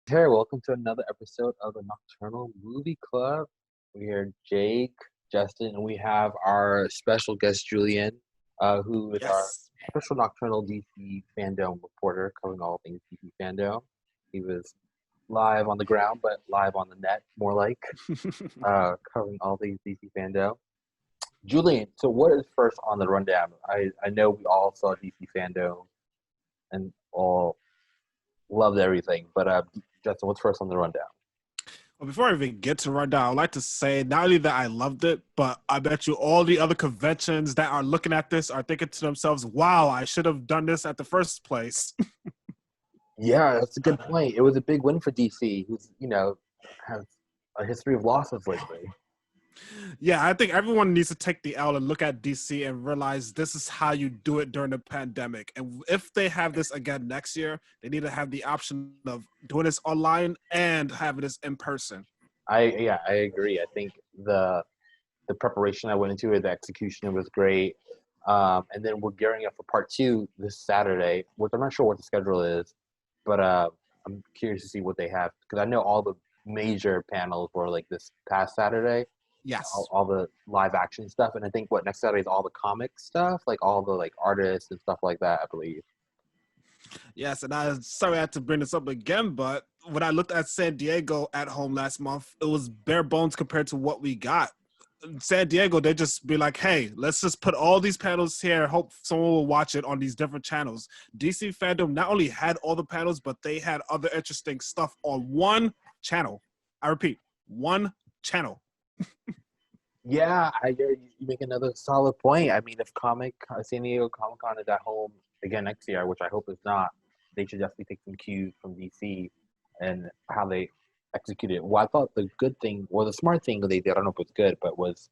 Hey, welcome to another episode of the Nocturnal Movie Club. We're here, Jake, Justin, and we have our special guest, Julian, who is our Yes. special Nocturnal DC Fandome reporter covering all things DC Fandome. He was live on the ground, but live on the net, more like, covering all things DC Fandome. Julian, so what is first on the rundown? I know we all saw DC Fandome and all loved everything, but Justin, what's first on the rundown? Well, before I even get to rundown, I'd like to say not only that I loved it, but I bet you all the other conventions that are looking at this are thinking to themselves, wow, I should have done this at the first place. Yeah, that's a good point. It was a big win for DC, who's, has a history of losses lately. Yeah, I think everyone needs to take the L and look at DC and realize this is how you do it during the pandemic. And if they have this again next year, they need to have the option of doing this online and having this in person. I agree. I think the preparation I went into it, the execution was great. And then we're gearing up for part two this Saturday, which I'm not sure what the schedule is, but I'm curious to see what they have because I know all the major panels were like this past Saturday. Yes. All the live action stuff, and I think what next Saturday is all the comic stuff, like all the like artists and stuff like that, I believe. Yes, and I'm sorry I had to bring this up again, but when I looked at San Diego at home last month, it was bare bones compared to what we got. In San Diego, they just be like, hey, let's just put all these panels here. Hope someone will watch it on these different channels. DC Fandom not only had all the panels, but they had other interesting stuff on one channel. I repeat, one channel. Yeah, you make another solid point. I mean, if San Diego Comic Con is at home again next year, which I hope is not, they should definitely take some cues from DC and how they execute it. Well, I thought the good thing, or the smart thing they did, I don't know if it's good, but was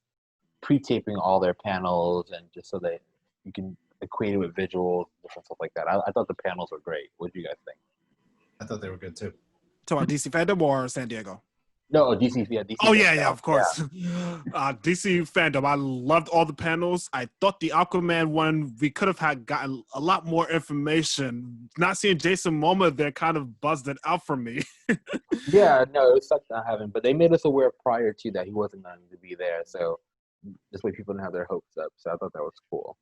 pre-taping all their panels and just so that you can equate it with visuals, different stuff like that. I thought the panels were great. What do you guys think? I thought they were good too. Talking about DC Fandom or San Diego? No, DC, yeah, DC. Oh, yeah, of course. DC Fandom, I loved all the panels. I thought the Aquaman one, we could have gotten a lot more information. Not seeing Jason Momoa there kind of buzzed it out for me. Yeah, no, it sucked not having, but they made us aware prior to that he wasn't going to be there, so this way people didn't have their hopes up. So I thought that was cool.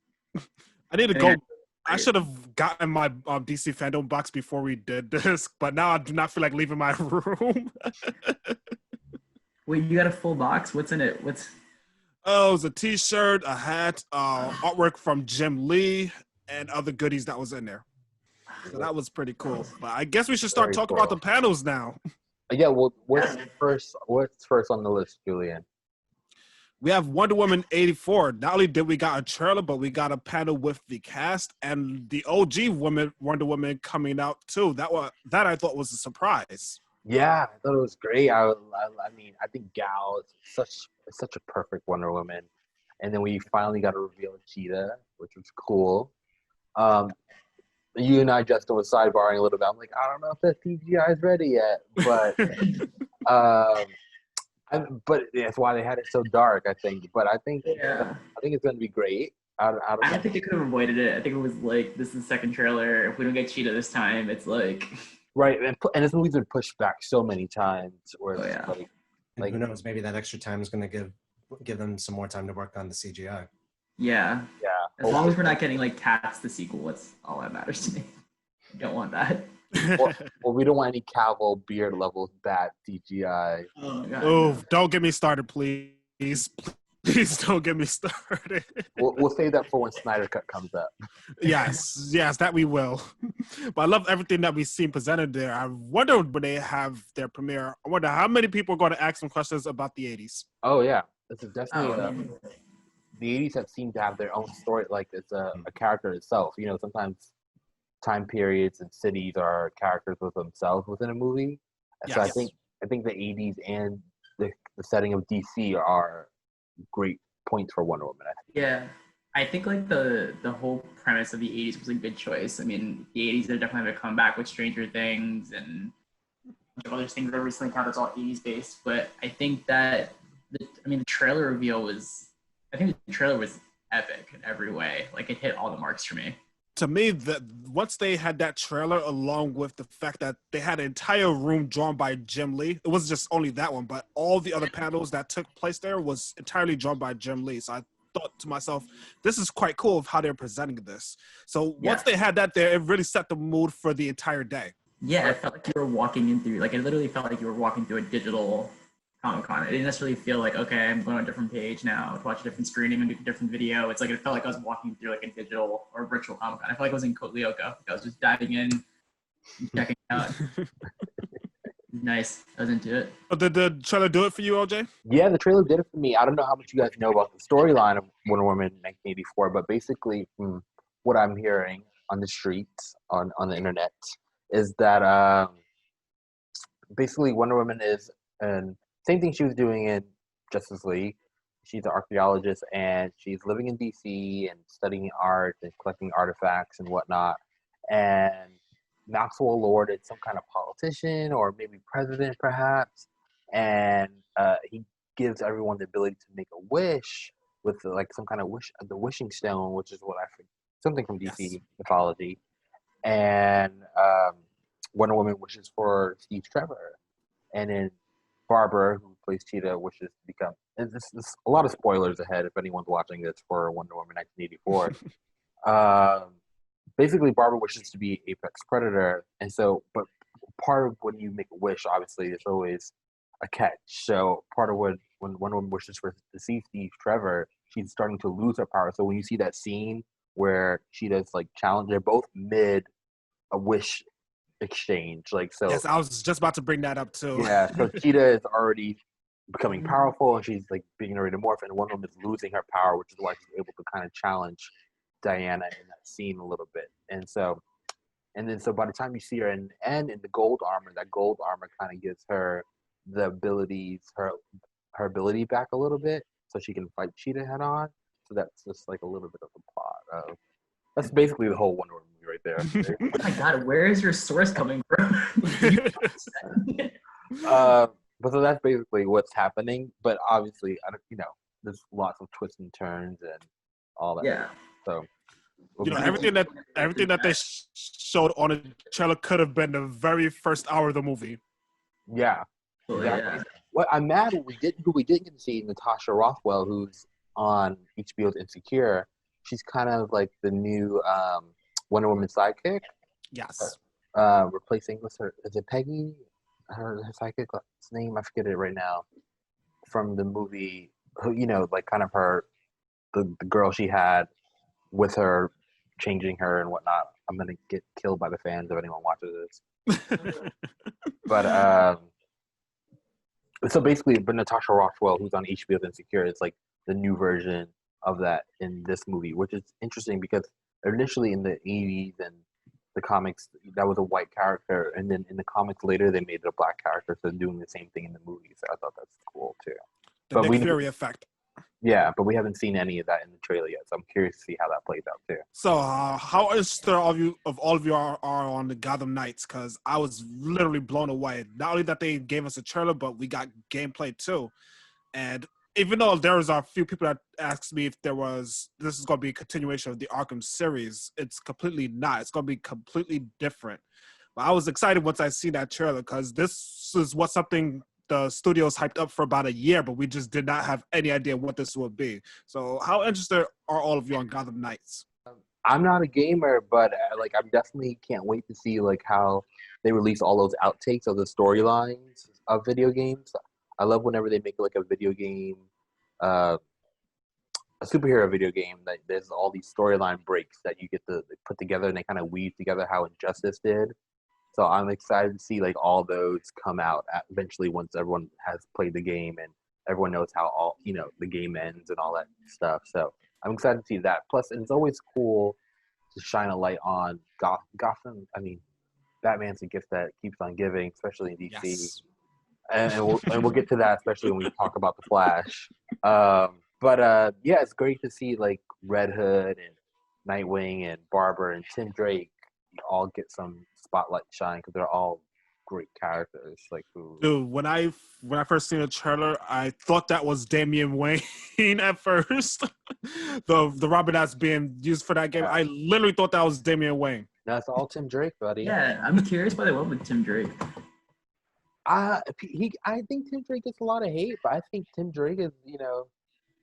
I need to go. I should have gotten my DC Fandom box before we did this, but now I do not feel like leaving my room. Wait, you got a full box? What's in it? Oh, it was a T-shirt, a hat, artwork from Jim Lee, and other goodies that was in there. So that was pretty cool. But I guess we should start talking about the panels now. Yeah, well, what's first on the list, Julian? We have Wonder Woman 84. Not only did we got a trailer, but we got a panel with the cast and the OG Wonder Woman coming out too. That I thought was a surprise. Yeah, I thought it was great. I mean, I think Gal is such a perfect Wonder Woman, and then we finally got to reveal Cheetah, which was cool. You and I, Justin, was sidebarring a little bit. I'm like, I don't know if that CGI is ready yet, but but that's why they had it so dark, I think. But I think it's going to be great. I don't think they could have avoided it. I think it was like, this is the second trailer. If we don't get Cheetah this time, it's like... Right, and this movie's been pushed back so many times. Where like who knows? Maybe that extra time is going to give them some more time to work on the CGI. Yeah. Yeah. As long as we're not getting like Cats the sequel, that's all that matters to me. Don't want that. Well, we don't want any Cavill beard levels bad CGI. Oh my god. Oh, don't get me started, please. Please don't get me started. We'll save that for when Snyder Cut comes up. Yes, that we will. But I love everything that we've seen presented there. I wonder when they have their premiere, I wonder how many people are going to ask some questions about the 80s. Oh, yeah. This is definitely the 80s have seemed to have their own story, like it's a character itself. You know, sometimes time periods and cities are characters with themselves within a movie. Yes. So I think the 80s and the setting of DC are great points for Wonder Woman. Yeah, I think like the whole premise of the 80s was a good choice. I mean, the 80s, they're definitely having a comeback with Stranger Things and other things that recently counted as all 80s based. But I think that the trailer reveal was, I think the trailer was epic in every way. Like, it hit all the marks for me. to me, that once they had that trailer, along with the fact that they had an entire room drawn by Jim Lee, it wasn't just only that one, but all the other panels that took place there was entirely drawn by Jim Lee. So I thought to myself, this is quite cool of how they're presenting this. So once they had that there, it really set the mood for the entire day. Yeah, it felt like you were walking in through, like it literally felt like you were walking through a digital Comic-Con. It didn't necessarily feel like, okay, I'm going on a different page now to watch a different screening and do a different video. It's like, it felt like I was walking through like a digital or virtual Comic-Con. I felt like I was in Kotlioka. I was just diving in, checking out. Nice. I was into it. Did the trailer do it for you, OJ? Yeah, the trailer did it for me. I don't know how much you guys know about the storyline of Wonder Woman 1984, but basically from what I'm hearing on the streets, on the internet, is that basically Wonder Woman is an same thing she was doing in Justice League. She's an archaeologist, and she's living in DC and studying art and collecting artifacts and whatnot. And Maxwell Lord is some kind of politician or maybe president, perhaps. And he gives everyone the ability to make a wish with like some kind of wish, the wishing stone, which is what I think, something from DC mythology. And Wonder Woman wishes for Steve Trevor, and then Barbara, who plays Cheetah, wishes to become. And this a lot of spoilers ahead if anyone's watching this for Wonder Woman 1984. Basically, Barbara wishes to be Apex Predator, and so, but part of when you make a wish, obviously, there's always a catch. So part of when Wonder Woman wishes to see Steve Trevor, she's starting to lose her power. So when you see that scene where Cheetah's like challenge, they're both mid a wish exchange, like so. Yes, I was just about to bring that up too. Yeah, so Cheetah is already becoming powerful, and she's like being ready to morph, and Wonder Woman is losing her power, which is why she's able to kind of challenge Diana in that scene a little bit. And so by the time you see her in the gold armor, that gold armor kind of gives her the abilities, her ability back a little bit, so she can fight Cheetah head on. So that's just like a little bit of the plot of. That's basically the whole Wonder Woman movie right there. Oh my God, where is your source coming from? But so that's basically what's happening. But obviously, there's lots of twists and turns and all that. Yeah. So, everything that they showed on the trailer could have been the very first hour of the movie. Yeah. Exactly. Yeah. What I'm mad we didn't get to see Natasha Rothwell, who's on HBO's Insecure. She's kind of like the new Wonder Woman sidekick. Yes. Replacing is it Peggy? Her sidekick, what's name? I forget it right now. From the movie, like kind of the girl she had with her, changing her and whatnot. I'm gonna get killed by the fans if anyone watches this. But so basically, but Natasha Rothwell, who's on HBO's Insecure, is like the new version of that in this movie, which is interesting because initially in the 80s and the comics, that was a white character, and then in the comics later they made it a black character, so doing the same thing in the movie. So I thought that's cool too. The Nick Fury effect. Yeah, but we haven't seen any of that in the trailer yet, so I'm curious to see how that plays out too. So how interested all of you are on the Gotham Knights? Because I was literally blown away. Not only that they gave us a trailer, but we got gameplay too. And even though there was a few people that asked me if this is going to be a continuation of the Arkham series, it's completely not. It's going to be completely different. But I was excited once I seen that trailer because this is something the studios hyped up for about a year, but we just did not have any idea what this would be. So how interested are all of you on Gotham Knights? I'm not a gamer, but I definitely can't wait to see like how they release all those outtakes of the storylines of video games. I love whenever they make like a video game, a superhero video game, that there's all these storyline breaks that you get to put together, and they kind of weave together how Injustice did. So I'm excited to see like all those come out eventually once everyone has played the game and everyone knows how all the game ends and all that stuff. So I'm excited to see that. Plus, it's always cool to shine a light on Gotham. I mean, Batman's a gift that keeps on giving, especially in DC. Yes. And we'll get to that, especially when we talk about the Flash. But it's great to see like Red Hood and Nightwing and Barber and Tim Drake all get some spotlight shine because they're all great characters. Like who? Dude, when I first seen the trailer, I thought that was Damian Wayne at first. the Robin that's being used for that game, I literally thought that was Damian Wayne. That's all Tim Drake, buddy. Yeah, I'm curious why they went with Tim Drake. I think Tim Drake gets a lot of hate, but I think Tim Drake is,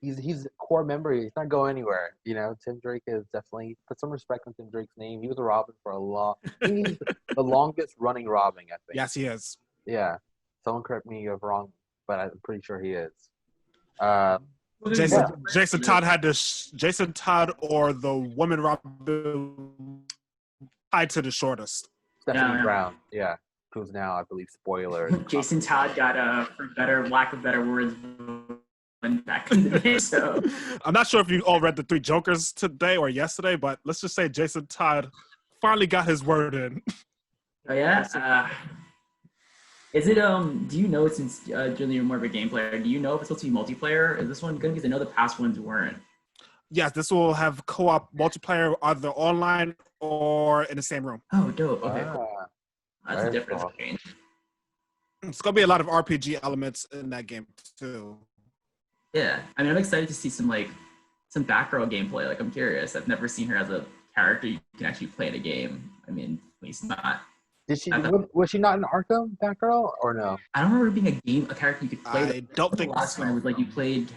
he's a core member. He's not going anywhere. Tim Drake is definitely put some respect on Tim Drake's name. He was a Robin for a long. I think he's the longest running Robin. I think. Yes, he is. Yeah. Someone correct me if I'm wrong, but I'm pretty sure he is. Jason Todd or the woman Robin tied to the shortest. Stephanie Brown. Yeah. Who's now, I believe, spoiler. Jason Todd got for lack of better words, back in the day. So I'm not sure if you all read the Three Jokers today or yesterday, but let's just say Jason Todd finally got his word in. Oh yeah. Is it do you know, since Julie, you're more of a game player, do you know if it's supposed to be multiplayer? Is this one good? Because I know the past ones weren't. Yes, this will have co-op multiplayer either online or in the same room. Oh, dope. Okay, cool. That's a difference change. It's gonna be a lot of RPG elements in that game too. Yeah, I mean, I'm excited to see some Batgirl gameplay. Like, I'm curious. I've never seen her as a character you can actually play in a game. I mean, at least not. Did she? Was she not in Arkham, Batgirl, or no? I don't remember being a character you could play. I don't think the last one was like you played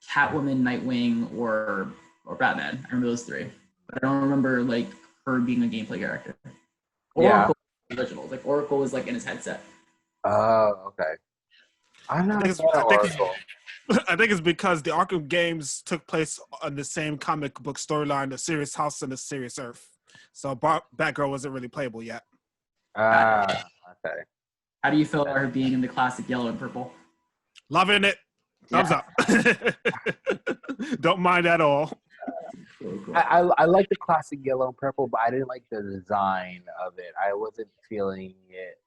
Catwoman, Nightwing, or Batman. I remember those three, but I don't remember like her being a gameplay character. Oracle originals, like Oracle was like in his headset. Oh, okay. I'm not. I think it's because the Arkham games took place on the same comic book storyline, the Serious House and the Serious Earth. So Batgirl wasn't really playable yet. Okay. How do you feel about her being in the classic yellow and purple? Loving it. Thumbs up. Don't mind at all. Cool. I like the classic yellow and purple, but I didn't like the design of it. I wasn't feeling it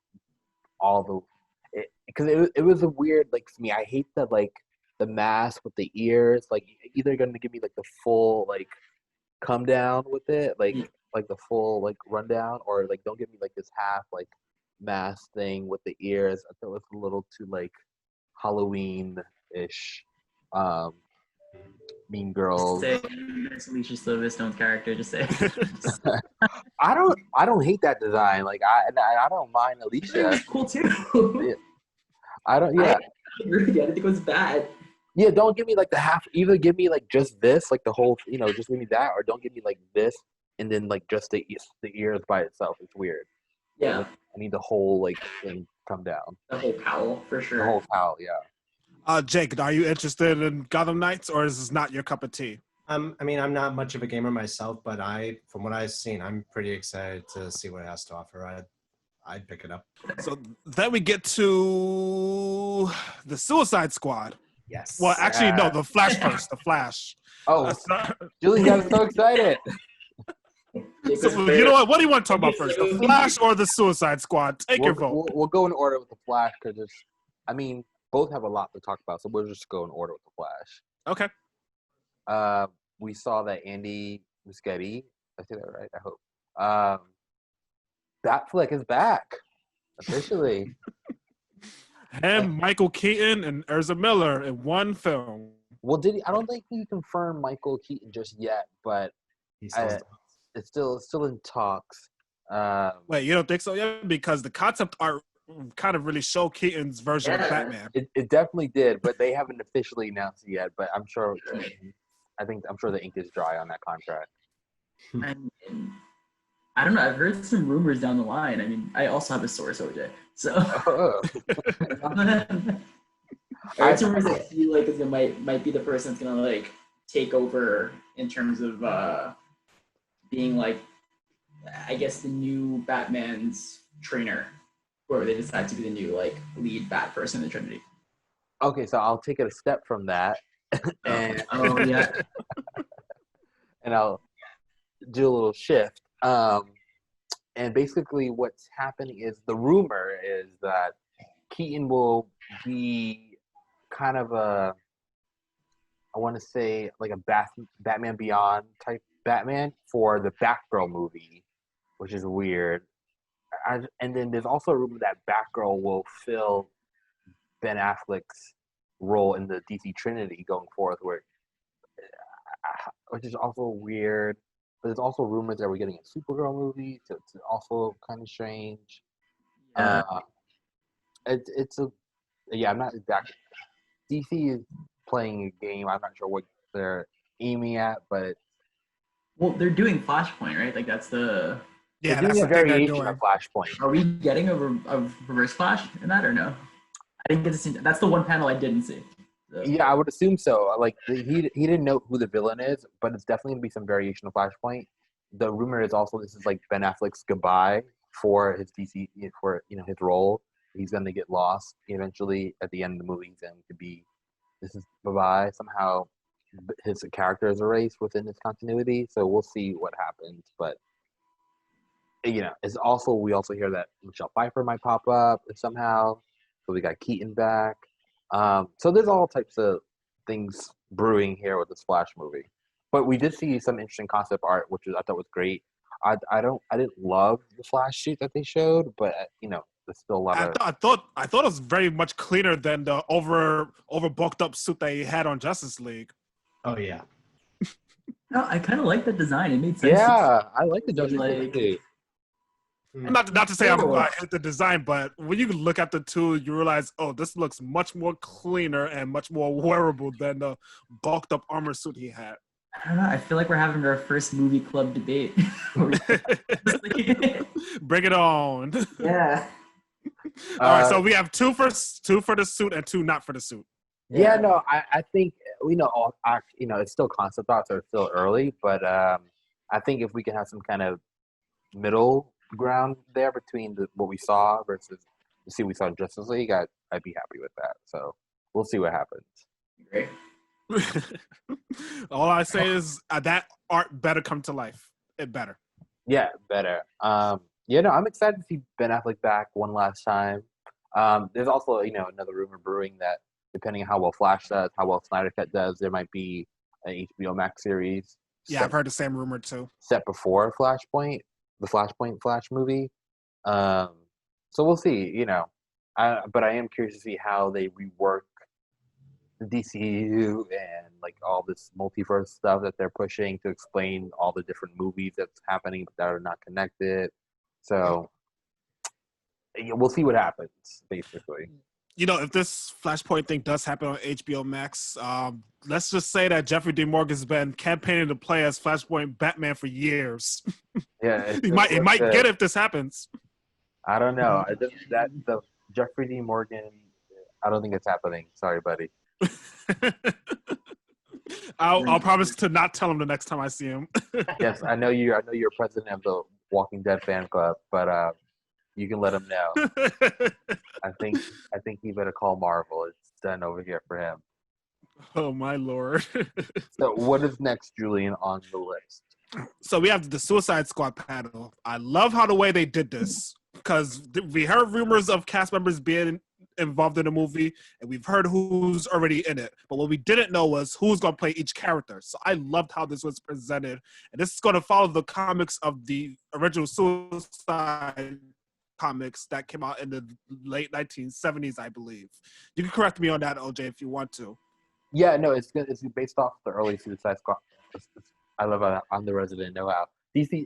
because it was a weird, like, to me. I hate that, like, the mask with the ears. Like, either going to give me like the full like come down with it, like the full like rundown, or like don't give me like this half like mask thing with the ears. I thought it was a little too like Halloween-ish. Mean Girls. Just say Alicia Silverstone's character. Just say. I don't hate that design. Like I don't mind Alicia. It's cool too. I don't. Yeah. I didn't think it was bad. Yeah, don't give me like the half. Either give me like just this, like the whole, just give me that, or don't give me like this and then like just the ears by itself. It's weird. Yeah. Like, I need the whole like thing come down. The whole cowl for sure. The whole cowl, yeah. Jake, are you interested in Gotham Knights, or is this not your cup of tea? I mean, I'm not much of a gamer myself, but from what I've seen, I'm pretty excited to see what it has to offer. I'd pick it up. So then we get to the Suicide Squad. Yes. Well, actually, no, the Flash first. The Flash. Oh, Julie got so excited. So, you know what? What do you want to talk about first? The Flash or the Suicide Squad? Take your vote. We'll go in order with the Flash because both have a lot to talk about, so we'll just go in order with the Flash. Okay. We saw that Andy Muschietti, I say that right, I hope. Batfleck is back officially. And Michael Keaton and Ezra Miller in one film. Well, I don't think he confirmed Michael Keaton just yet, but it's still in talks. Wait, you don't think so yet? Because the concept art kind of really showed Keaton's version of Batman. It definitely did, but they haven't officially announced it yet. But I'm sure the ink is dry on that contract. And I don't know. I've heard some rumors down the line. I mean, I also have a source, OJ. So I heard some rumors that feel like it might be the person that's gonna like take over in terms of being like, I guess, the new Batman's trainer, or they decide to be the new like lead Bat person in the Trinity. Okay, so I'll take it a step from that, and and I'll do a little shift. And basically what's happening is the rumor is that Keaton will be kind of I want to say like a Batman Beyond type Batman for the Batgirl movie, which is weird. and then there's also a rumor that Batgirl will fill Ben Affleck's role in the DC Trinity going forth, which is also weird. But there's also rumors that we're getting a Supergirl movie, so it's also kind of strange. Yeah. I'm not exactly. DC is playing a game. I'm not sure what they're aiming at, but Well, they're doing Flashpoint, right? Like that's the. Yeah, they're that's doing the a thing they're variation doing. of Flashpoint. Are we getting a Reverse Flash in that or no? I didn't get to see. That's the one panel I didn't see. So. Yeah, I would assume so. Like he didn't know who the villain is, but it's definitely gonna be some variation of Flashpoint. The rumor is also this is like Ben Affleck's goodbye for his DC for his role. He's gonna get lost eventually at the end of the movie. He's going to be this is bye-bye. Somehow his character is erased within this continuity, so we'll see what happens. But it's also we also hear that Michelle Pfeiffer might pop up somehow. So we got Keaton back. So there's all types of things brewing here with this Flash movie. But we did see some interesting concept art, which I thought was great. I didn't love the Flash shoot that they showed, but there's still a lot of. I thought it was very much cleaner than the over bulked up suit that he had on Justice League. Oh yeah. No, I kind of like the design. It made sense. Yeah, I like the Justice League suit. Not to say I hate the design, but when you look at the two, you realize, oh, this looks much more cleaner and much more wearable than the bulked up armor suit he had. I don't know. I feel like we're having our first movie club debate. Bring it on. Yeah. All right, so we have two for the suit and two not for the suit. Yeah, no, I think it's still concept art, so it's still early, but I think if we can have some kind of middle ground there between what we saw versus what we saw in Justice League, I'd be happy with that. So we'll see what happens. Great. All I say is that art better come to life. It better. Yeah, better. I'm excited to see Ben Affleck back one last time. There's also another rumor brewing that depending on how well Flash does, how well Snyder Cut does, there might be an HBO Max series. Yeah, I've heard the same rumor too. Set before Flashpoint, the Flashpoint Flash movie. So we'll see. But I am curious to see how they rework the DCU and like all this multiverse stuff that they're pushing to explain all the different movies that's happening that are not connected. So we'll see what happens, basically. If this Flashpoint thing does happen on HBO Max, let's just say that Jeffrey D. Morgan's been campaigning to play as Flashpoint Batman for years. Yeah, he might get it if this happens. I don't know. The Jeffrey D. Morgan, I don't think it's happening. Sorry, buddy. I'll promise to not tell him the next time I see him. Yes, I know you're president of the Walking Dead fan club, but you can let him know. I think he better call Marvel. It's done over here for him. Oh my lord. So what is next, Julian, on the list? So we have the Suicide Squad panel. I love how the way they did this because we heard rumors of cast members being involved in the movie, and we've heard who's already in it. But what we didn't know was who's going to play each character. So I loved how this was presented. And this is going to follow the comics of the original Suicide comics that came out in the late 1970s, I believe. You can correct me on that, OJ, if you want to. Yeah, no, it's based off the early Suicide Squad. I love I'm the resident know-how. DC,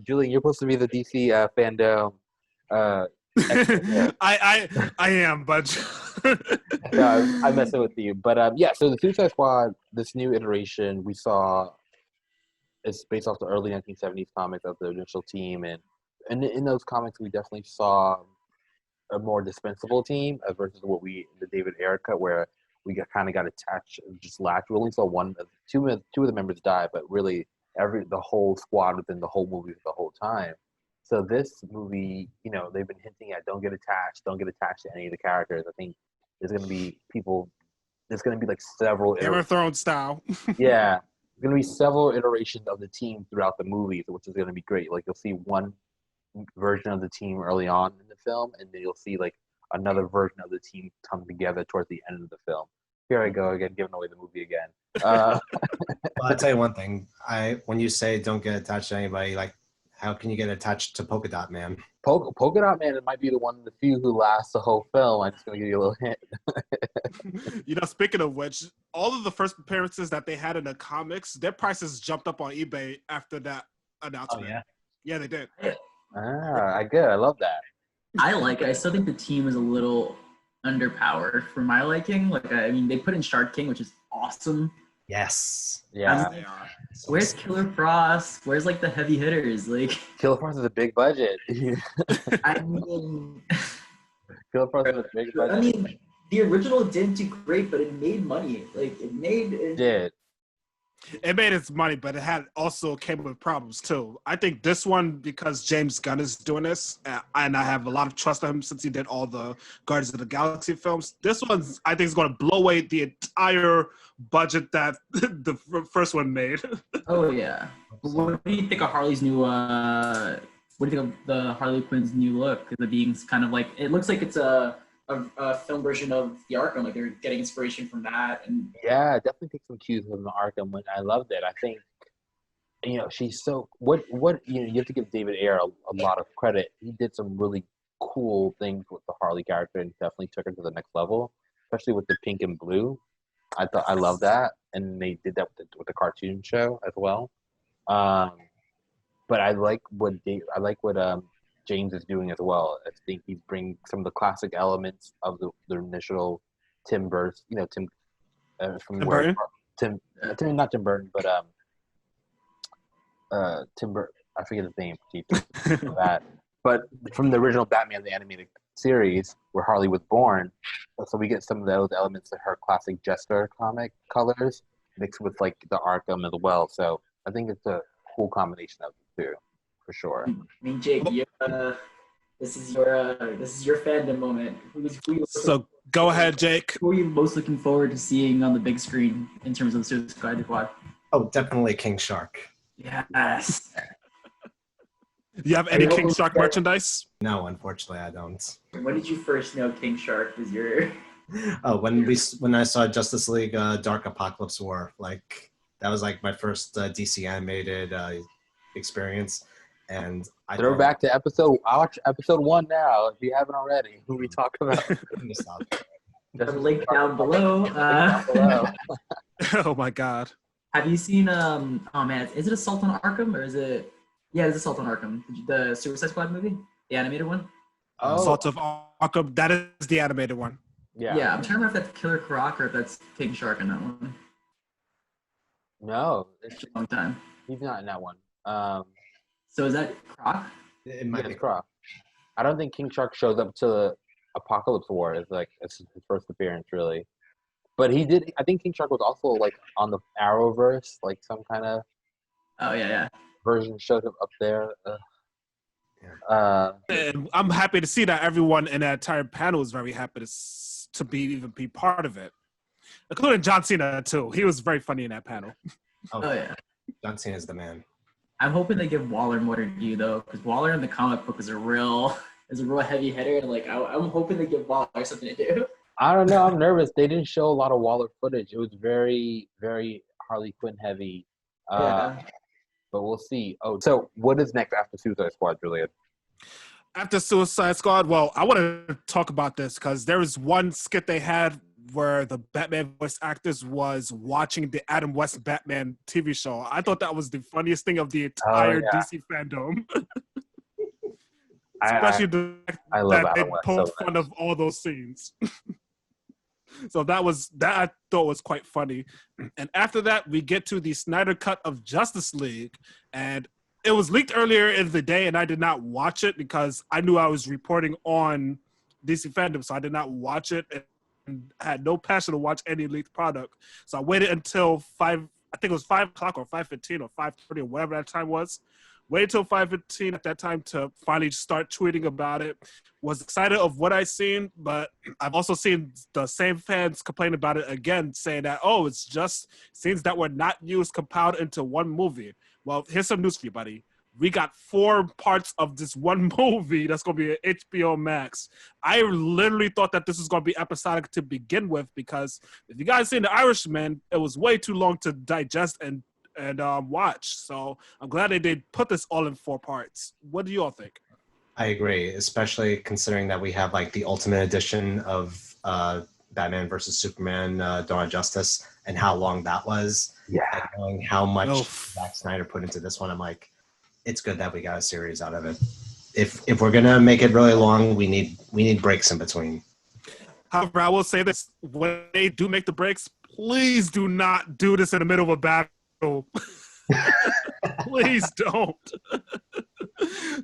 Julian, you're supposed to be the DC fandom. I am, but no, I'm messing with you. But so the Suicide Squad, this new iteration we saw, is based off the early 1970s comics of the initial team, and in those comics we definitely saw a more dispensable team versus the David Ayer cut where we got attached, just latched. We only saw two of the members die, but really the whole squad within the whole movie the whole time. So this movie, they've been hinting at don't get attached to any of the characters. I think there's going to be like several Game of Thrones style. Yeah, there's going to be several iterations of the team throughout the movies, which is going to be great. Like you'll see one version of the team early on in the film, and then you'll see like another version of the team come together towards the end of the film. Here I go again, giving away the movie again. Well, I'll tell you one thing. When you say don't get attached to anybody, like how can you get attached to Polka Dot Man? Polka Dot Man might be the one of the few who lasts the whole film. I'm just gonna give you a little hint. Speaking of which, all of the first appearances that they had in the comics, their prices jumped up on eBay after that announcement. Oh, yeah? Yeah, they did. I love that. I like it. I still think the team is a little underpowered for my liking. Like, I mean, they put in Shark King, which is awesome. Yes. Yeah. They are. Where's Killer Frost? Where's like the heavy hitters? Like, Killer Frost is a big budget. I mean, Killer Frost is a big budget. I mean, the original didn't do great, but it made money. Like, It did. It made its money, but it had also came with problems too. I think this one, because James Gunn is doing this, and I have a lot of trust in him since he did all the Guardians of the Galaxy films. This one, I think, is going to blow away the entire budget that the first one made. oh yeah. What do you think of Harley's new? What do you think of the Harley Quinn's new look? Because it being kind of like, it looks like it's a film version of the Arkham. Like, they're getting inspiration from that. And Yeah, definitely take some cues from the Arkham when I loved it. I think, she's so you have to give David Ayer a lot of credit. He did some really cool things with the Harley character and definitely took her to the next level, especially with the pink and blue. I love that, and they did that with the cartoon show as well. But I like what James is doing as well. I think he's bringing some of the classic elements of the initial Tim Burton, Tim Burton, not Tim Burton, but Tim Burton. I forget his name. That, but from the original Batman the animated series where Harley was born, so we get some of those elements of her classic Jester comic colors mixed with like the Arkham as well. So I think it's a cool combination of the two. For sure. I mean, Jake, this is your fandom moment. So go ahead, Jake. Who are you most looking forward to seeing on the big screen in terms of the Suicide Squad? Oh, definitely King Shark. Yes. You have any King Shark merchandise? No, unfortunately, I don't. When did you first know King Shark was your? Oh, when I saw Justice League Dark Apocalypse War, like that was like my first DC animated experience. And I throw back to watch episode 1 now if you haven't already. Who we talk about? The link down below. Oh my God. Have you seen? Oh man, is it Assault on Arkham or is it? Yeah, it's Assault on Arkham. The Suicide Squad movie, the animated one. Assault of Arkham. That is the animated one. Yeah. Yeah, I'm trying to remember if that's Killer Croc or if that's King Shark in that one. No, It's a long time. he's not in that one. So is that Croc? It might be. Croc. I don't think King Shark shows up to the Apocalypse War. It's his first appearance, really. But he did. I think King Shark was also like on the Arrowverse, like some kind of. Oh yeah. Version showed up there. And I'm happy to see that everyone in that entire panel is very happy to be part of it, including John Cena too. He was very funny in that panel. Oh yeah. John Cena is the man. I'm hoping they give Waller more to do though, because Waller in the comic book is a real heavy hitter, and like I'm hoping they give Waller something to do. I don't know. I'm nervous. They didn't show a lot of Waller footage. It was very, very Harley Quinn heavy. Yeah. But we'll see. Oh, so what is next after Suicide Squad, Julian? After Suicide Squad, well, I want to talk about this because there was one skit they had where the Batman voice actors was watching the Adam West Batman TV show. I thought that was the funniest thing of the entire DC Fandome. Especially I love that Adam they West poked so fun of all those scenes. So that I thought was quite funny. And after that, we get to the Snyder cut of Justice League. And it was leaked earlier in the day, and I did not watch it because I knew I was reporting on DC Fandome, so I did not watch it and had no passion to watch any leaked product. So I waited until 5 o'clock or 5:15 or 5:30 or whatever that time was. Waited till 5:15 at that time to finally start tweeting about it. Was excited of what I seen, but I've also seen the same fans complain about it again, saying that, oh, it's just scenes that were not used compiled into one movie. Well, here's some news for you, buddy. We got 4 parts of this one movie that's going to be an HBO Max. I literally thought that this was going to be episodic to begin with because if you guys seen The Irishman, it was way too long to digest and and watch. So I'm glad they did put this all in 4 parts. What do you all think? I agree, especially considering that we have like the Ultimate Edition of Batman versus Superman: Dawn of Justice, and how long that was. Yeah. And knowing how much Oof. Zack Snyder put into this one, I'm like, it's good that we got a series out of it. If we're gonna make it really long, we need breaks in between. However, I will say this: when they do make the breaks, please do not do this in the middle of a battle. Please don't.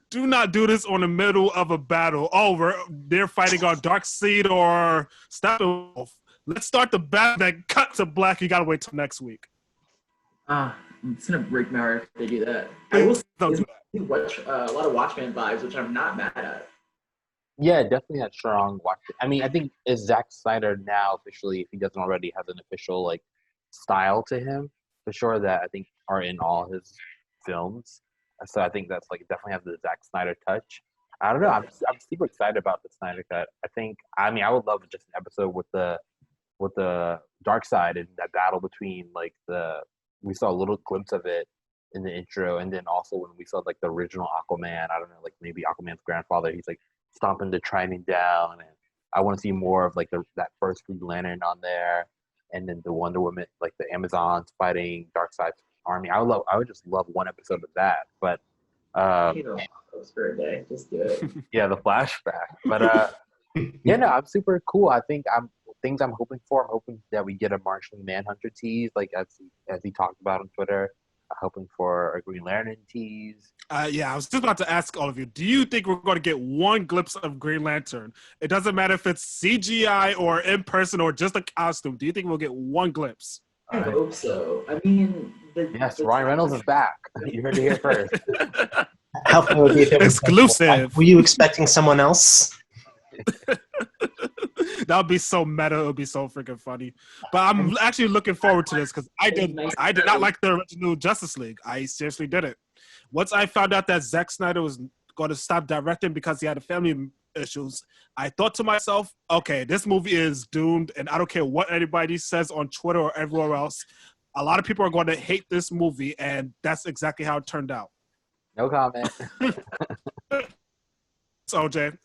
Do not do this on the middle of a battle. Oh, they're fighting on Darkseid or Steppenwolf. Let's start the battle, then cut to black. You gotta wait till next week. It's gonna break my heart if they do that. I will Don't do that. watch a lot of Watchmen vibes, which I'm not mad at. Yeah, definitely had strong watch. I mean, I think is Zack Snyder now officially, if he doesn't already, has an official like style to him for sure that I think are in all his films. So I think that's like definitely has the Zack Snyder touch. I don't know. I'm super excited about the Snyder Cut. I would love just an episode with the Dark Side and that battle between like we saw a little glimpse of it in the intro, and then also when we saw like the original Aquaman. I don't know, like maybe Aquaman's grandfather. He's like stomping the Trident down, and I want to see more of like that first Green Lantern on there, and then the Wonder Woman, like the Amazons fighting Darkseid's army. I would just love one episode of that. But for a day, just do it. yeah, the flashback. But yeah, no, I'm super cool. I think I'm hoping for. I'm hoping that we get a Martian Manhunter tease, like as he talked about on Twitter. I'm hoping for a Green Lantern tease. Yeah, I was just about to ask all of you, do you think we're going to get one glimpse of Green Lantern? It doesn't matter if it's CGI or in person or just a costume. Do you think we'll get one glimpse? I hope so. I mean, yes, Ryan Reynolds is back. You heard it here first. How funny would it be if it was exclusive? Were you expecting someone else? That would be so meta. It would be so freaking funny. But I'm actually looking forward to this because I did not like the original Justice League. I seriously didn't. Once I found out that Zack Snyder was going to stop directing because he had family issues, I thought to myself, okay, this movie is doomed, and I don't care what anybody says on Twitter or everywhere else. A lot of people are going to hate this movie, and that's exactly how it turned out. No comment. It's OJ.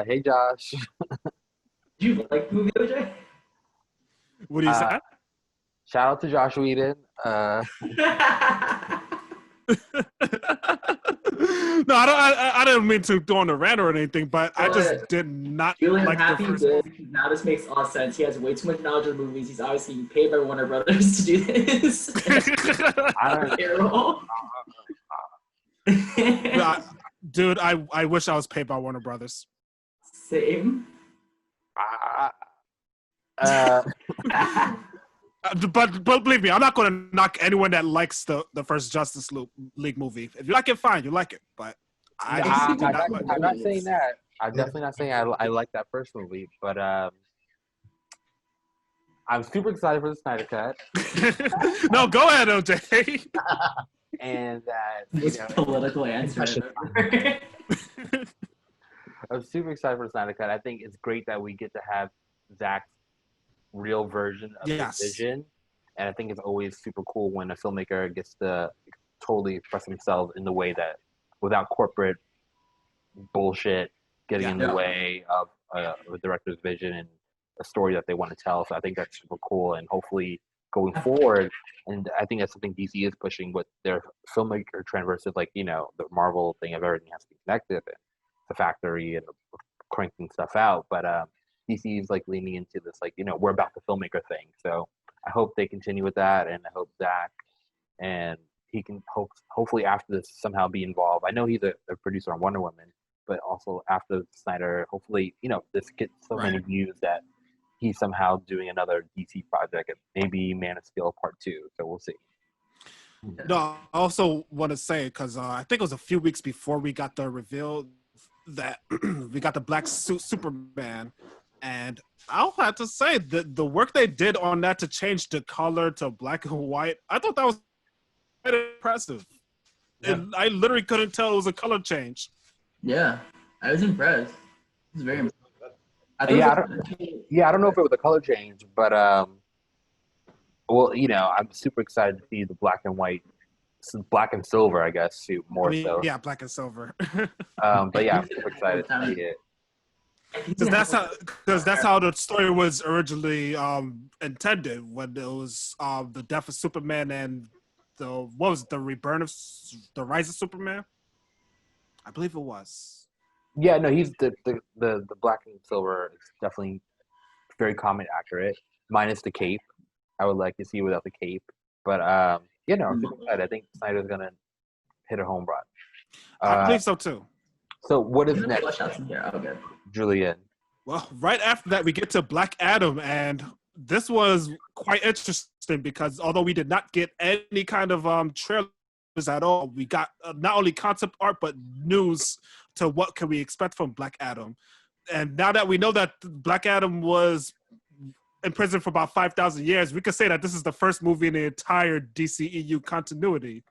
Hey, Josh. Do you like the movie, OJ? What do you say? Shout out to Josh Whedon. No, I didn't mean to go on a rant or anything, but I just did not like the first movie. Now this makes all sense. He has way too much knowledge of the movies. He's obviously being paid by Warner Brothers to do this. Dude, I wish I was paid by Warner Brothers. Same. But believe me, I'm not going to knock anyone that likes the first Justice League movie. If you like it, fine, you like it. But I'm not saying that. I'm definitely not saying I like that first movie. But I'm super excited for the Snyder Cut. No, go ahead, OJ. And that This political answer. I'm super excited for the Snyder Cut. I think it's great that we get to have Zack's real version of his vision, and I think it's always super cool when a filmmaker gets to totally express themselves in the way that without corporate bullshit getting in the way of a director's vision and a story that they want to tell. So I think that's super cool, and hopefully going forward, and I think that's something DC is pushing with their filmmaker trend versus like the Marvel thing of everything has to be connected and the factory and cranking stuff out, but DC is like leaning into this, like, we're about the filmmaker thing. So I hope they continue with that, and I hope Zack and he can hopefully after this somehow be involved. I know he's a producer on Wonder Woman, but also after Snyder, hopefully, this gets so many views that he's somehow doing another DC project, maybe Man of Steel Part 2. So we'll see. No, I also want to say, because I think it was a few weeks before we got the reveal that we got the black suit Superman. And I'll have to say that the work they did on that to change the color to black and white, I thought that was quite impressive. Yeah. And I literally couldn't tell it was a color change. Yeah, I was impressed. It was very impressive. I don't know if it was a color change, but Well, I'm super excited to see the black and white, black and silver, I guess, suit more so. Yeah, black and silver. But yeah, I'm super excited to see it. Because that's how the story was originally intended, when it was the death of Superman and the rise of Superman. I believe it was. Yeah, no, he's the black and silver is definitely very comic accurate, minus the cape. I would like to see without the cape, but I'm super excited. I think Snyder's gonna hit a home run. I believe so too. So what is next, Julian? Well, right after that, we get to Black Adam, and this was quite interesting because although we did not get any kind of trailers at all, we got not only concept art but news to what can we expect from Black Adam. And now that we know that Black Adam was in prison for about 5,000 years, we could say that this is the first movie in the entire DCEU continuity.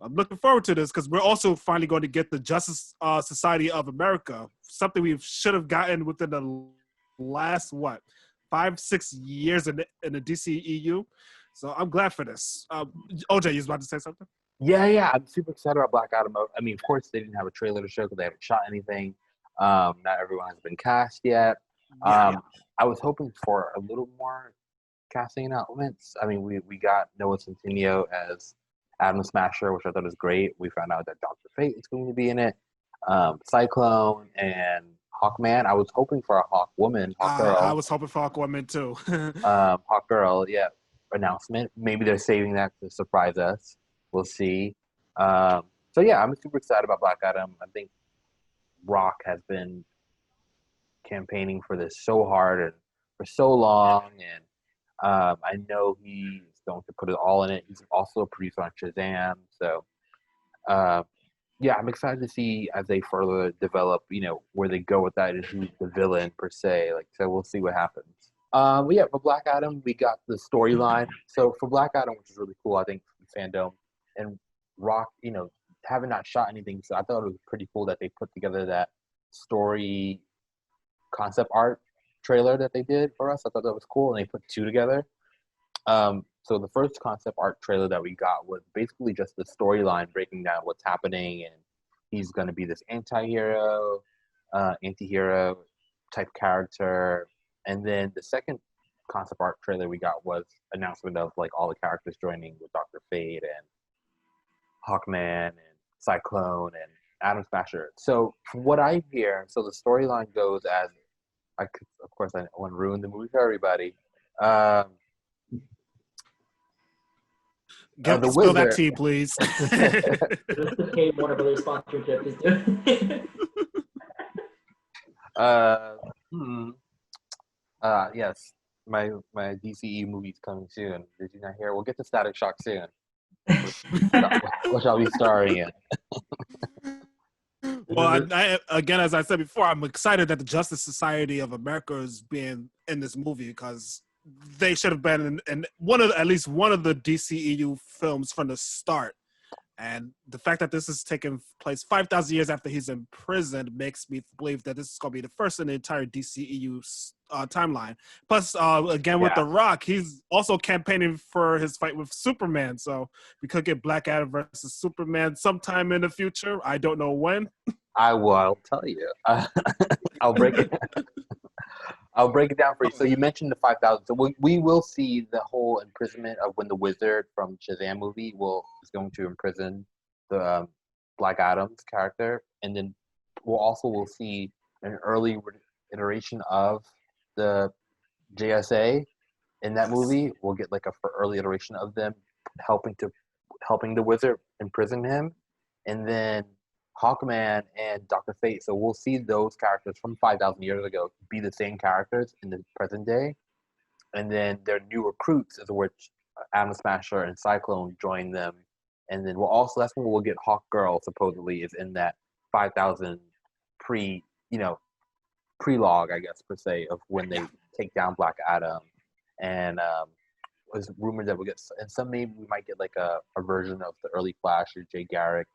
I'm looking forward to this because we're also finally going to get the Justice Society of America, something we should have gotten within the last, 5-6 years in the DCEU. So I'm glad for this. OJ, you was about to say something? Yeah, I'm super excited about Black Adam. I mean, of course, they didn't have a trailer to show because they haven't shot anything. Not everyone has been cast yet. I was hoping for a little more casting elements. I mean, we got Noah Centineo as Atom Smasher, which I thought was great. We found out that Dr. Fate is going to be in it. Cyclone and Hawkman. I was hoping for a Hawkwoman, Hawkgirl. I was hoping for Hawkwoman too. Hawkgirl, yeah, announcement. Maybe they're saving that to surprise us. We'll see. So yeah, I'm super excited about Black Adam. I think Rock has been campaigning for this so hard and for so long, and I know he's going to put it all in it. He's also a producer on Shazam, so yeah, I'm excited to see as they further develop, where they go with that and who's the villain per se. So we'll see what happens. But yeah, for Black Adam, we got the storyline. So for Black Adam, which is really cool, I think Fandome and Rock, having not shot anything, so I thought it was pretty cool that they put together that story concept art trailer that they did for us. I thought that was cool, and they put two together. So the first concept art trailer that we got was basically just the storyline breaking down what's happening, and he's going to be this anti-hero type character. And then the second concept art trailer we got was announcement of all the characters joining with Dr. Fate and Hawkman and Cyclone and Atom Smasher. So from what I hear, the storyline goes as of course I want to ruin the movie for everybody. Spill that tea, please. Just to pay Warner Brothers sponsorship is doing. Yes, my DCE movie's coming soon. Did you not hear? We'll get to Static Shock soon. Which I'll be starring in. Well, again, as I said before, I'm excited that the Justice Society of America is being in this movie because they should have been in at least one of the DCEU films from the start. And the fact that this is taking place 5,000 years after he's in prison makes me believe that this is going to be the first in the entire DCEU timeline. Plus, again, with The Rock, he's also campaigning for his fight with Superman. So we could get Black Adam versus Superman sometime in the future. I don't know when. I'll tell you. I'll break it. I'll break it down for you. So you mentioned the 5,000. So we will see the whole imprisonment of when the Wizard from Shazam movie is going to imprison the Black Adam's character, and then we'll see an early iteration of the JSA in that movie. We'll get an early iteration of them helping the Wizard imprison him, and then Hawkman and Dr. Fate. So we'll see those characters from 5,000 years ago be the same characters in the present day. And then their new recruits, as which Atom Smasher and Cyclone join them. And then that's when we'll get Hawkgirl, supposedly, is in that 5,000 prelogue, I guess, per se, of when they take down Black Adam. And it's rumored that we'll get, and maybe we might get a version of the early Flash or Jay Garrick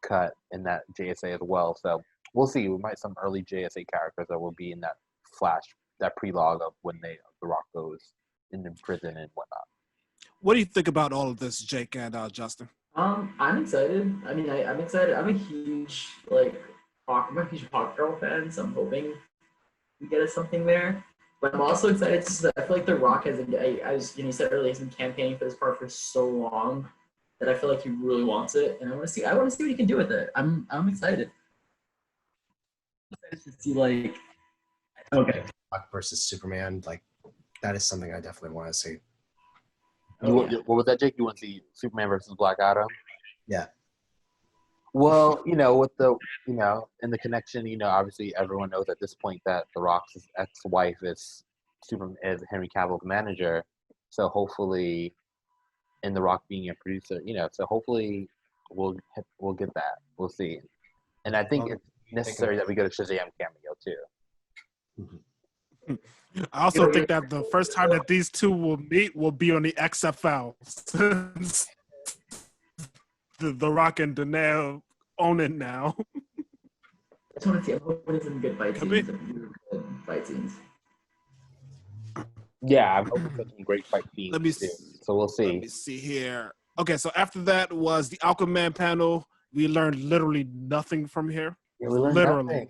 cut in that JSA as well. So we'll see. We might some early JSA characters that will be in that Flash, that prelogue of when the Rock goes into prison and whatnot. what do you think about all of this, Jake and Justin? I'm excited. I mean, I'm excited. I'm a huge Hawk Girl fan, so I'm hoping we get us something there. But I'm also excited I feel like The Rock has, you said earlier, he's been campaigning for this part for so long that I feel like he really wants it, and I want to see what he can do with it. I'm excited. To see like, okay, Rock versus Superman, like that is something I definitely want to see. What was that, Jake? You want to see Superman versus Black Adam? Yeah. Well, with the, in the connection, obviously everyone knows at this point that The Rock's ex-wife is Henry Cavill's manager. So hopefully, and The Rock being a producer, so hopefully we'll get that. We'll see. And I think it's necessary that we get a Shazam cameo too. Mm-hmm. I also think that the first time that these two will meet will be on the XFL. Since the Rock and Danae own it now. I just want to see. I'm hoping some good fight scenes. Yeah, I'm hoping for some great fight scenes too. So we'll see. Let me see here. Okay, so after that was the Aquaman panel. We learned literally nothing from here. Yeah, we learned literally.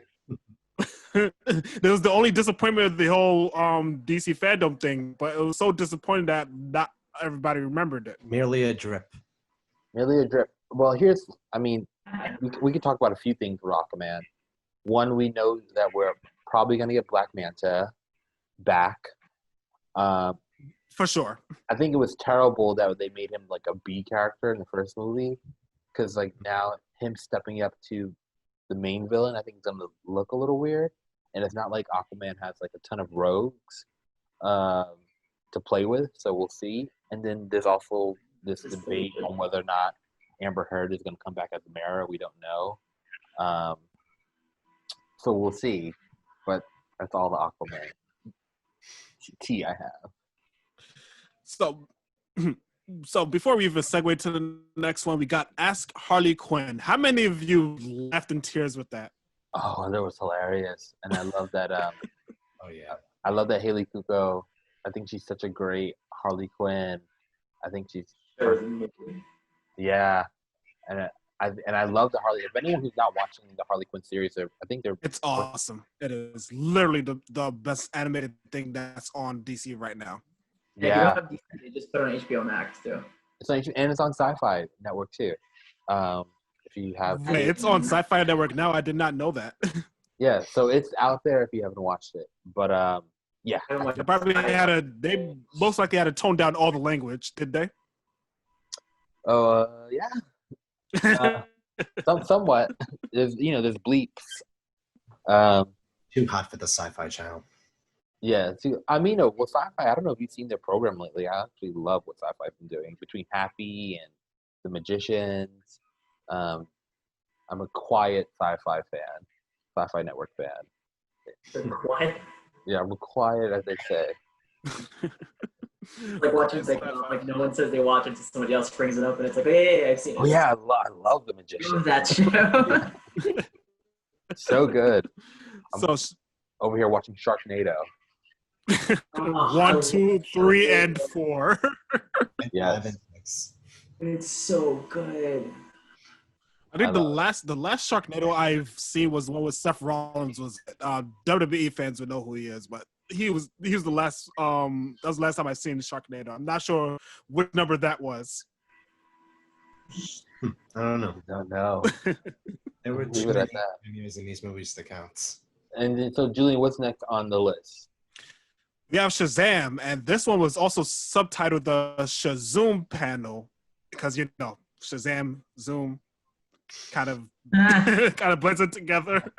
That was the only disappointment of the whole DC Fandome thing, but it was so disappointing that not everybody remembered it. Merely a drip. Well, we could talk about a few things with Aquaman. One, we know that we're probably going to get Black Manta back. For sure. I think it was terrible that they made him like a B character in the first movie, because like now him stepping up to the main villain, I think it's going to look a little weird. And it's not like Aquaman has like a ton of rogues to play with, so we'll see. And then there's also this debate on whether or not Amber Heard is going to come back as Mara. We don't know. So we'll see. But that's all the Aquaman tea I have. So before we even segue to the next one, we got Ask Harley Quinn. How many of you left in tears with that? Oh, that was hilarious. And I love that. Oh, yeah. I love that Haley Kukko. I think she's such a great Harley Quinn. I think she's... Yeah. And I love the Harley. If anyone who's not watching the Harley Quinn series, I think they're... It's awesome. It is literally the best animated thing that's on DC right now. Yeah. They just put it on HBO Max, too. It's on Sci-Fi Network, too. If you have... Wait, it's on Sci-Fi Network now? I did not know that. Yeah, so it's out there if you haven't watched it. But, yeah. They most likely had to tone down all the language, did they? Yeah. Somewhat. There's bleeps. Too hot for the Sci-Fi Channel. Yeah. Well, Sci-Fi, I don't know if you've seen their program lately. I actually love what Sci-Fi's been doing. Between Happy and The Magicians, I'm a quiet Sci-Fi fan, Sci-Fi Network fan. Quiet? Yeah, I'm quiet, as they say. Like watching like no one says they watch it, somebody else brings it up, and it's like, hey, I've seen it. Oh yeah, I love The Magician. Love that show. So good. So over here watching Sharknado. 1, 2, 3, and 4. Yes. It's so good. I think the last Sharknado I've seen was the one with Seth Rollins. Was WWE fans would know who he is, but he was the last. That was the last time I seen Sharknado. I'm not sure what number that was. I don't know. Don't know. There were too many cameos in these movies that counts. And then, so, Julian, what's next on the list? We have Shazam, and this one was also subtitled the Shazoom panel because Shazam, Zoom, kind of blends it together.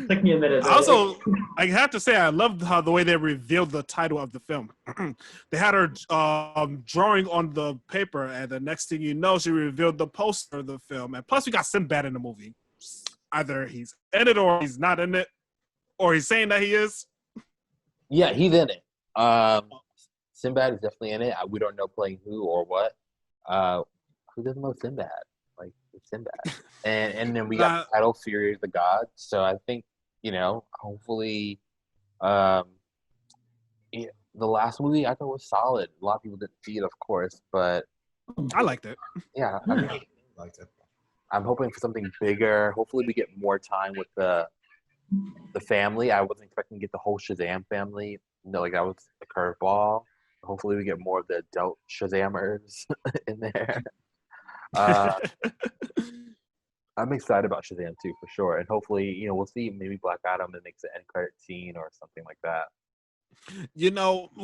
Took me a minute. Also, I have to say I loved how the way they revealed the title of the film. They had her drawing on the paper, and the next thing you know, she revealed the poster of the film. And plus, we got Sinbad in the movie. Either he's in it or he's not in it, or he's saying that he is. Yeah, he's in it. Sinbad is definitely in it. We don't know playing who or what. Who doesn't know Sinbad? Like, it's Sinbad. And then we got the title Fury of the Gods. So I think, hopefully, The last movie I thought was solid. A lot of people didn't see it, of course, but I liked it. yeah, Yeah. Liked it. I'm hoping for something bigger. Hopefully, we get more time with the family. I wasn't expecting to get the whole Shazam family. No, like that was a curveball. Hopefully, we get more of the adult Shazamers in there. Uh, I'm excited about Shazam too, for sure. And hopefully, we'll see maybe Black Adam and makes an end credit scene or something like that.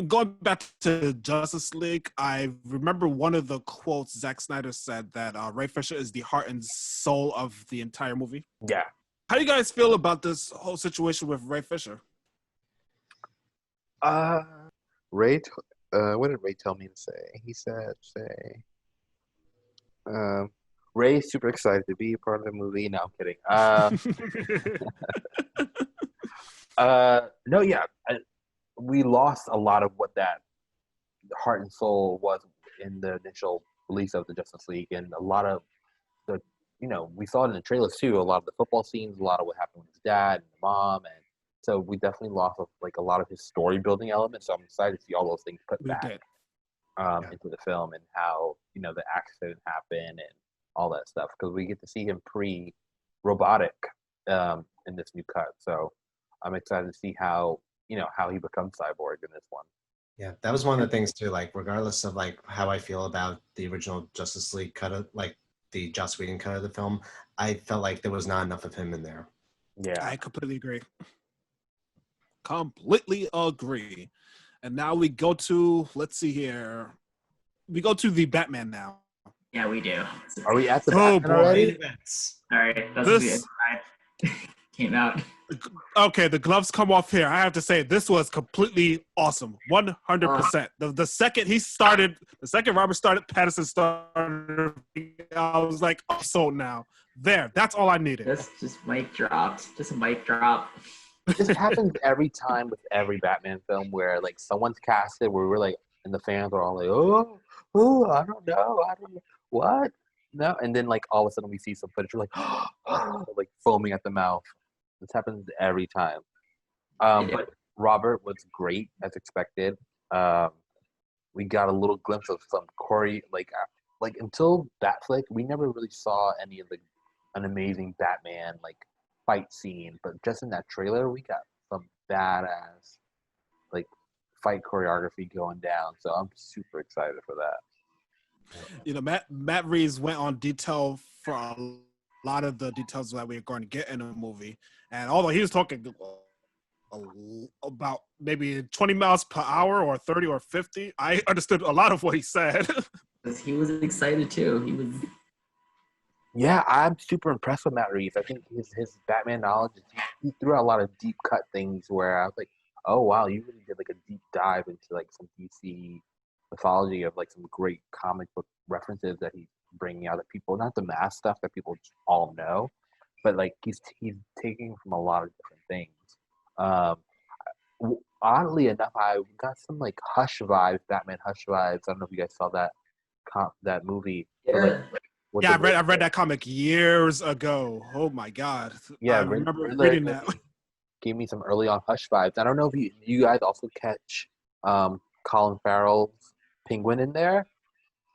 Going back to Justice League, I remember one of the quotes Zack Snyder said that Ray Fisher is the heart and soul of the entire movie. Yeah. How do you guys feel about this whole situation with Ray Fisher? Ray, what did Ray tell me to say? He said, Ray's super excited to be a part of the movie. No, I'm kidding. No, yeah. We lost a lot of what that heart and soul was in the initial release of the Justice League, and a lot of the, we saw it in the trailers too. A lot of the football scenes, a lot of what happened with his dad and mom, and so we definitely lost like a lot of his story building elements. So I'm excited to see all those things put back into the film, and how the accident happened and all that stuff, because we get to see him pre-robotic in this new cut. So I'm excited to see how how he becomes Cyborg in this one. Yeah, that was one of the things too. Like, regardless of like how I feel about the original Justice League cut of like the Joss Whedon cut of the film, I felt like there was not enough of him in there. Yeah, I completely agree. Completely agree. And now we go to, let's see here. We go to the Batman now. Yeah, we do. Are we at the Oh, Batman boy. already? All right, that's This- came out. Okay, the gloves come off here. I have to say, this was completely awesome. 100%. The second Robert started, Pattinson started, I was like, I'm sold now. There, that's all I needed. Just mic dropped. Just a mic drop. This happens every time with every Batman film where like someone's casted where we're like, and the fans are all like, oh, I don't know, what? No, and then like all of a sudden we see some footage, we're like, like foaming at the mouth. This happens every time. But Robert was great as expected. We got a little glimpse of some like until Batflick, we never really saw any of an amazing Batman like fight scene. But just in that trailer, we got some badass like fight choreography going down. So I'm super excited for that. Matt Reeves went on detail for a lot of the details that we're going to get in the movie. And although he was talking about maybe 20 miles per hour or 30 or 50, I understood a lot of what he said. He was excited too. He was. Yeah, I'm super impressed with Matt Reeves. I think his Batman knowledge, he threw out a lot of deep cut things where I was like, oh wow, you really did like a deep dive into like some DC mythology of like some great comic book references that he's bringing out that people, not the mass stuff that people all know, but like he's taking from a lot of different things. Oddly enough, I got some like Hush vibes, Batman Hush vibes. I don't know if you guys saw that movie. Yeah. Yeah, I read that comic years ago. Oh my god! Yeah, I remember reading that. Gave me some early on Hush vibes. I don't know if you guys also catch Colin Farrell's Penguin in there.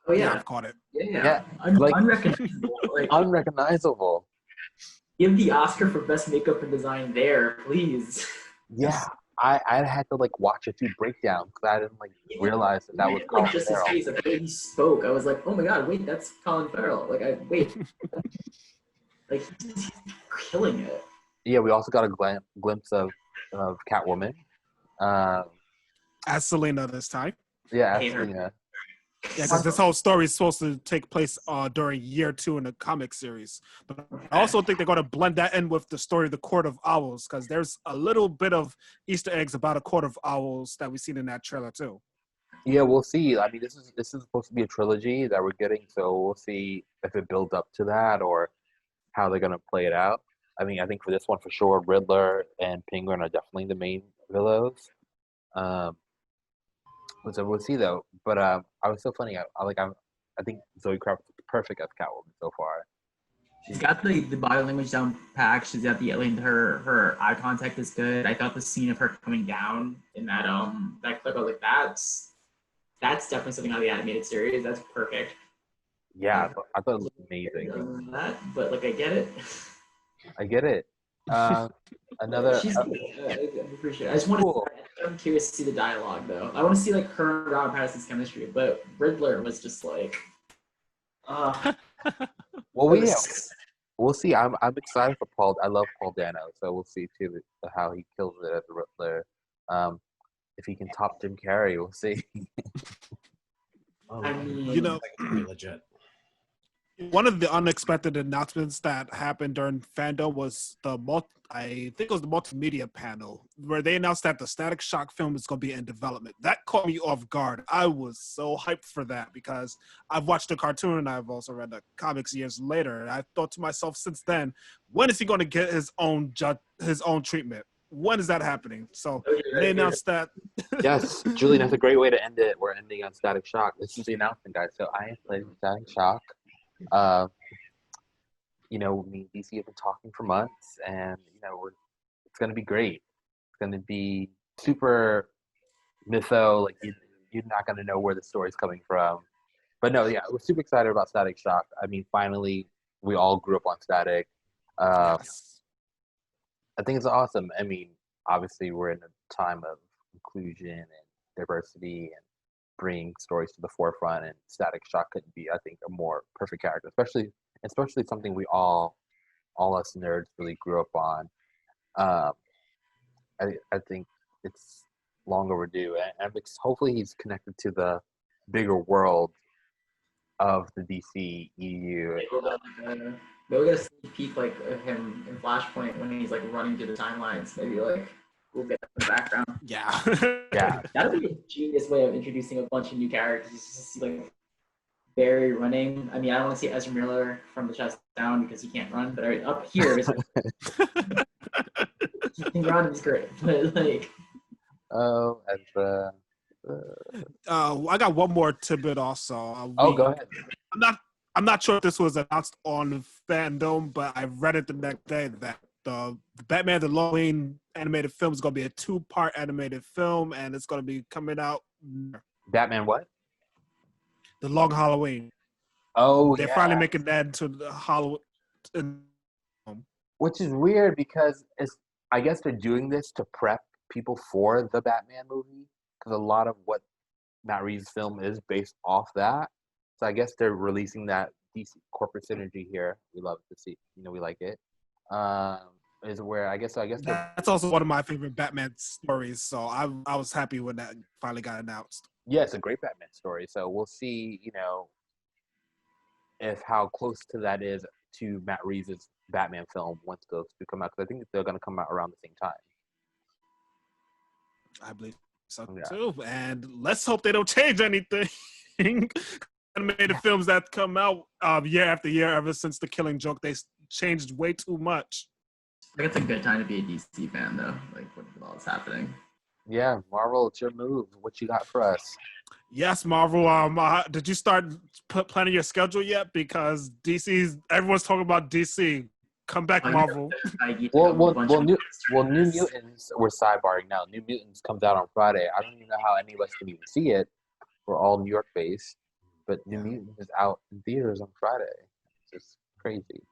Oh yeah. I've caught it. Yeah. Like- Unrecognizable. Like, Unrecognizable. give the Oscar for best makeup and design there, please. Yeah, I had to like watch a few breakdowns because I didn't like realize that was Colin like just his Farrell. face, like the way he spoke. I was like, oh my god, wait, that's Colin Farrell. Like like he's killing it. Yeah, we also got a glimpse of Catwoman. As Selena this time. Yeah, Hate her. Selena. Yeah, because this whole story is supposed to take place during year 2 in the comic series. But I also think they're going to blend that in with the story of the Court of Owls, because there's a little bit of Easter eggs about a Court of Owls that we've seen in that trailer too. Yeah, we'll see. I mean, this is supposed to be a trilogy that we're getting, so we'll see if it builds up to that or how they're going to play it out. I mean, I think for this one, for sure, Riddler and Penguin are definitely the main villains. So we'll see though. But I was so funny. I think Zoe Kravitz is perfect as Catwoman so far. She's got the body language down packed. She's got the like, her eye contact is good. I thought the scene of her coming down in that clip, I was like, that's definitely something out of the animated series. That's perfect. Yeah, I thought it looked amazing. But like, I get it. I get it. Another. She's good. I appreciate it. I just want Cool. to. I'm curious to see the dialogue though. I want to see like her and Robert Pattinson's chemistry. But Riddler was just like, Well, we'll see. I'm excited for Paul. I love Paul Dano, so we'll see too how he kills it as a Riddler. If he can top Jim Carrey, we'll see. I mean, You know, Like, pretty legit. one of the unexpected announcements that happened during Fandome was I think it was the multimedia panel where they announced that the Static Shock film is going to be in development. That caught me off guard. I was so hyped for that because I've watched the cartoon and I've also read the comics years later. And I thought to myself since then, when is he going to get his own treatment? When is that happening? So they announced that. Yes, Julian, that's a great way to end it. We're ending on Static Shock. This is the announcement, guys. So I am playing Static Shock. Me and DC have been talking for months, and it's gonna be great. It's gonna be super mytho. Like you're not gonna know where the story's coming from. But no, yeah, we're super excited about Static Shock. I mean, finally, we all grew up on Static. Yes. I think it's awesome. I mean, obviously, we're in a time of inclusion and diversity and bringing stories to the forefront. And Static Shock could be, I think, a more perfect character, especially something we all us nerds really grew up on. I think it's long overdue, and hopefully he's connected to the bigger world of the DC EU. Maybe we'll get a sneak peek like of him in Flashpoint when he's like running through the timelines. Maybe like we'll get the background. Yeah. Yeah, That'd be a genius way of introducing a bunch of new characters. Just to see like Barry running. I mean, I don't want to see Ezra Miller from the chest down because he can't run, but up here, he can run. He's great, but like. Oh, Ezra. I got one more tidbit also. Go ahead. I'm not sure if this was announced on Fandome, but I read it the next day that the Batman the Halloween animated film is going to be a 2-part animated film, and it's going to be coming out. Batman what? The Long Halloween. Oh, They're yeah. finally making that into the Halloween. Which is weird because I guess they're doing this to prep people for the Batman movie, because a lot of what Matt Reeves' film is based off that. So I guess they're releasing that DC corporate synergy here. We love to see, we like it. Is where I guess That's also one of my favorite Batman stories. So I was happy when that finally got announced. yeah, it's a great Batman story. So we'll see, if how close to that is to Matt Reeves' Batman film once those two come out. Because I think they're going to come out around the same time. I believe so too. And let's hope they don't change anything. Animated films that come out year after year ever since The Killing Joke, they changed way too much. I think it's a good time to be a DC fan, though. Like, with all that's happening. Yeah, Marvel, it's your move. What you got for us? Yes, Marvel. Did you start planning your schedule yet? Because everyone's talking about DC. Come back, Marvel. New Mutants, we're sidebarring now. New Mutants comes out on Friday. I don't even know how any of us can even see it. We're all New York based, but New Mutants is out in theaters on Friday. It's just crazy.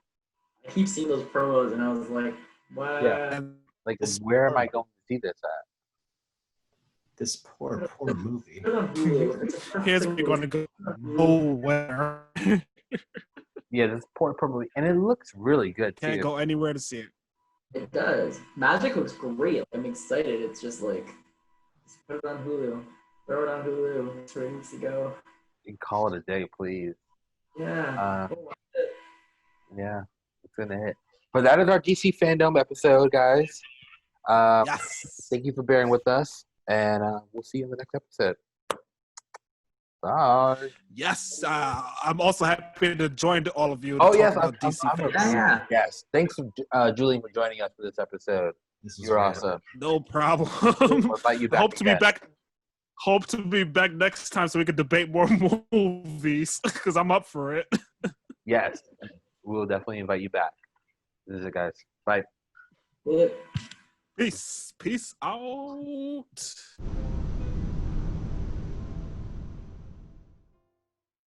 I keep seeing those promos, and I was like, "Wow!" Yeah. Like, where am I going to see this at? This poor movie. Here's where you're going to go. Nowhere. Yeah, this poor movie, and it looks really good too. Can't go anywhere to see it. It does. Magic looks great. I'm excited. It's just like, just put it on Hulu. Throw it on Hulu. That's where it needs to go. You can call it a day, please. Yeah. Yeah, it's gonna hit. But that is our DC Fandome episode, guys. Yes. Thank you for bearing with us, and we'll see you in the next episode. Bye. Yes, I'm also happy to join all of you. Oh, yes, about DC fans. Yeah. Yes. Thanks, Julian, for joining us for this episode. You're awesome. No problem. We'll invite you back. Hope to be back next time so we can debate more movies because I'm up for it. Yes. we'll definitely invite you back. This is it, guys. Bye. Well, Peace out.